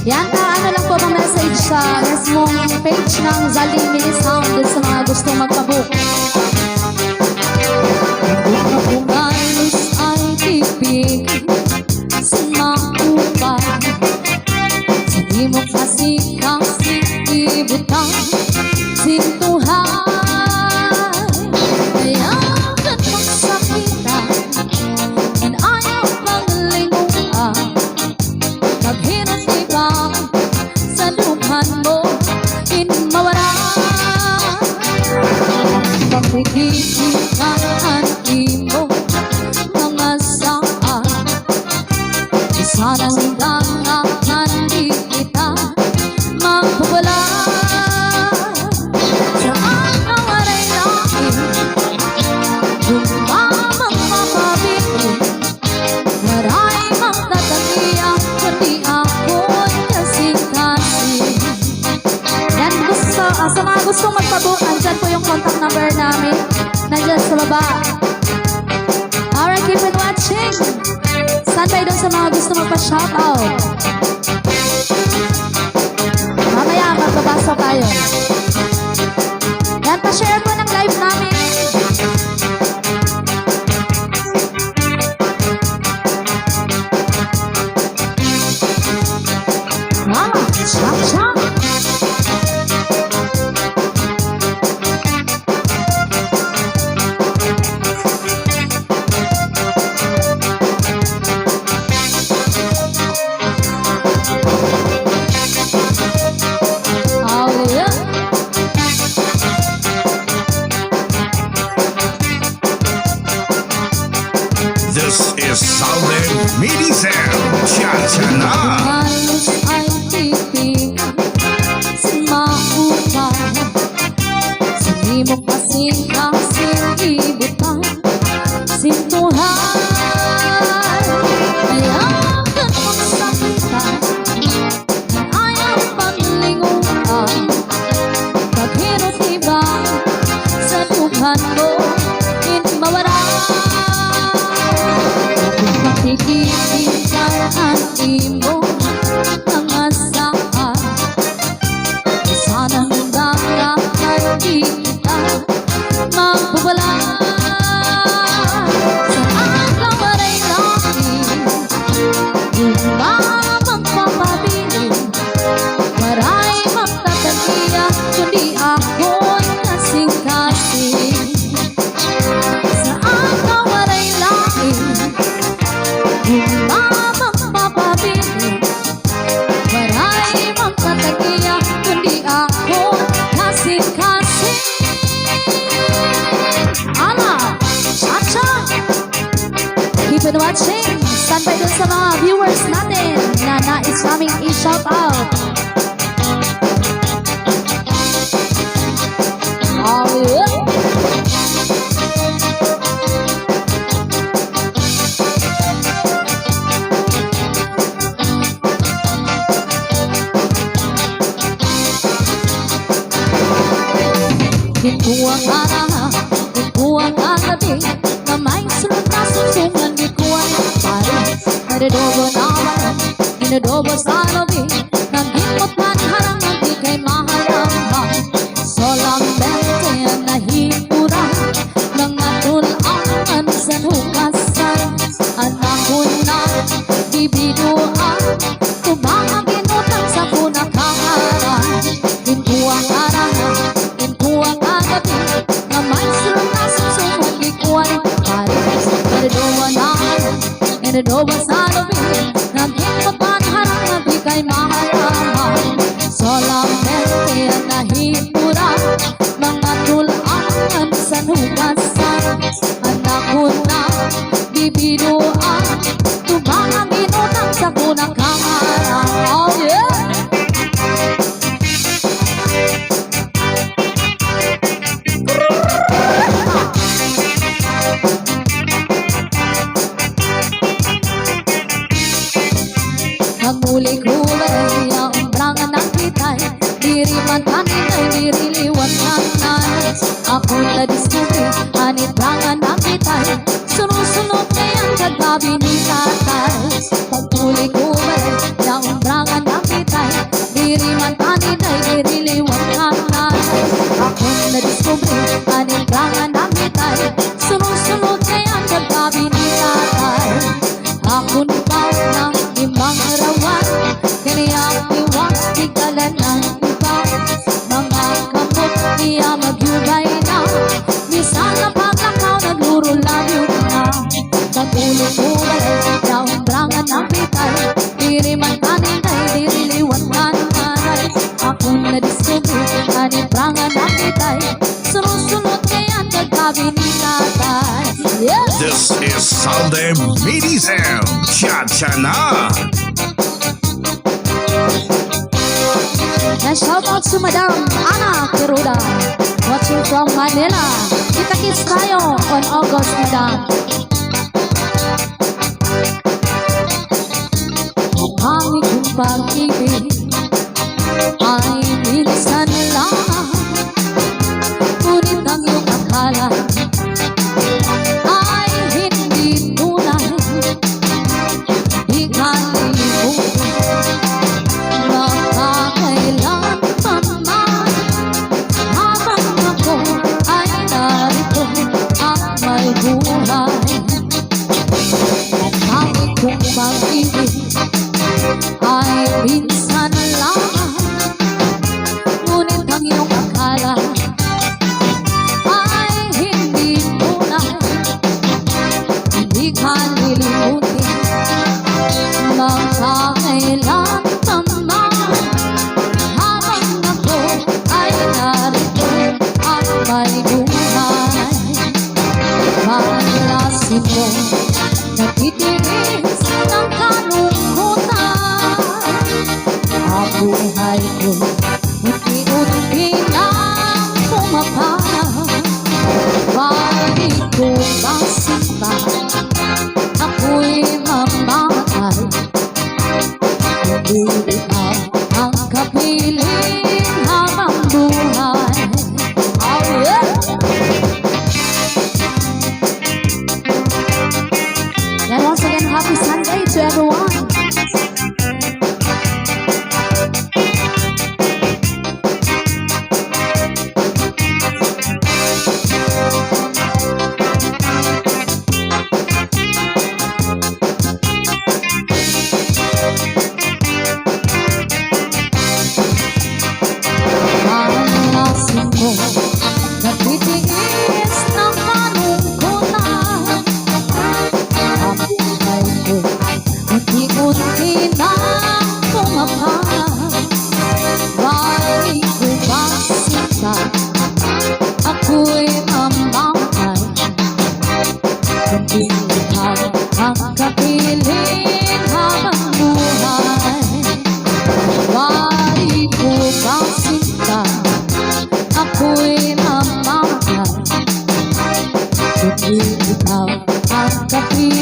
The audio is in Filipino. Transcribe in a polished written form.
Yan, ano lang po ang message sa mismong page ng Zaling Mini Sound dun sa mga gustong magpabook. Kung alos ay tipig sumaupay, sabi mo kasi ibutang sintuhan. Ayaw ka magsakitan and ayaw pang linguan, maghirap diba sa luphan mo in mawala. Pagkikitaan imo mga saan, isa ng dangahan di kita magpupula. Saan ang aray namin lumamang mapabili, maray mang tatagiya kundi ako'y kasing-kasing. Yan, sa mga gustong magpabook, andyan po yung contact number namin, nandyan sa baba. Alright, keep on watching. Standby dun sa mga gusto magpa-shoutout. Mamaya magbabasa tayo. Yan, pa-share po ng live namin. Shop, shop. This is Zaling Mini Sound. Cha-cha na. Halos ay tipig sumaupay, sabi mo kasi ibutang sintuhan. Ayaw ka magsakitan, ayaw pang linguan, maghirap diba sa luphan mo in mawala. Pagkikitaan imo mga saan, isa ng dangahan di kita magpupula. Saan ang aray namin lumamang mapabili, maray magtatagiya kundi ako'y kasing-kasing. Saan ang aray namin lumamang mapabili, maray magtatagiya kundi ako'y kasing-kasing. Ala, cha-cha. Keep on watching. Standby dun sa mga viewers natin na nais naming i-shout out. Oh, yeah. Ikuang ana, ikuang anabi, na may sunod na susungan ikuang pare. Naridobo naman, inadobo sa labi, nagimot man harangan di kay mahalamang. Solamente nahipura, mga tulangan sa hukasan. Anak ko na bibiduan, tumang ginutang sa kunakaran. Ikuang ana, ikuang anabi, na may sunod na susungan ikuang pare. Naridobo naman, inadobo sa labi, nagimot man harangan di kay mahalamang. Solamente nahipura, mga tulangan sa hugasan. Anak ko na bibiduan, tumang ginutang sa kunakaran. Oh yeah! Nagmuli-kulay ang umbrangan ng kitay, diri man tanin ay diriliwan ng nais. Ako'y nadiskuti, anibrangan ng kitay, sunod-sunod ngayang kagabi ni tatay. Pagmuli-kulay ang umbrangan ng kitay, Salde Medizel, Cha-Cha Na. And shout out to Madam Ana Peruda, watching from Manila. Kita-kits tayo on August, Madam. Ang ikong pag-ibig ay minsan lang, ngunit ang iyong akala ay hindi tunay. Di ka nilimutan na kakailanman man, habang ako ay narito at may buhay. At ang ikong pag-ibig ay minsan lang, ngunit ang iyong akala ay hindi tunay. Hindi ka nilimutin na kakailanman man, habang ako ay narito at may buhay. Malasin mo, nagtitiis ng kalungkutan. Ang buhay ko, unti-unti lang pumapaan. Bakit ko ba sinta, ako'y mamatay? Hindi ikaw ang kapiling habang buhay. Oh yeah! And once again, happy Sunday to everyone. Malasin mo, nagtitiis ng kalungkutan. Ang buhay ko, unti-unti na pumapaan. Bakit ko ba sinta, ako'y mamatay? Kundi ikaw ang kapiling habang buhay. Bakit ko ba sinta, ako'y mamatay? Kundi ikaw ang kapiling